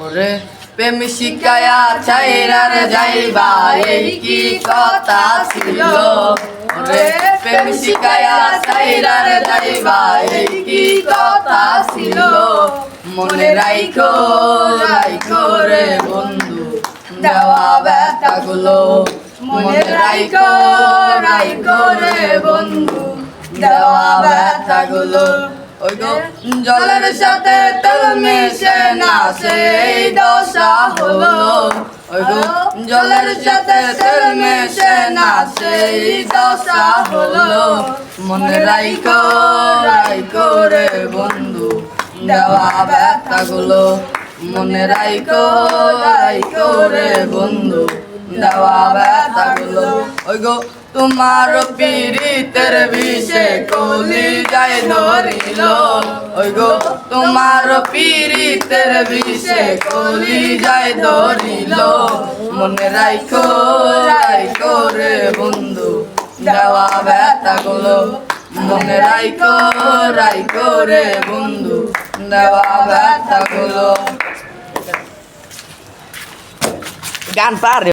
ওরে প্রেম শিকায়া চাইরার যাইবা এই কি কথা ছিল ওরে প্রেম শিকায়া চাইরার যাইবা এই কি কথা ছিল মনে রাইখো রাইখো রে বন্ধু দেওয়া ব্যথাগুলো মনে রাইখো রাইখো রে বন্ধু দেওয়া ব্যথাগুলো ওই গো জলের সাথে তেল মিশে না সেই দশা হলো ওই গো জলের সাথে তেল মিশে না সেই দশা হলো মনে রাইখো রাইখো রে বন্ধু দেওয়া ব্যথাগুলো মনে রাইখো রাইখো রে বন্ধু দেওয়া ব্যথাগুলো ওই গো তোমার পীড়িতের বিষে কলি যায় ধরিল ওই গো তোমার পীড়িতের বিষে কলি যায় ধরিল মনে রাইখো রাইখো রে বন্ধু দেওয়া ব্যথাগুলো মনে রাইখো রাইখো রে বন্ধু দেওয়া ব্যথাগুলো গান পারে।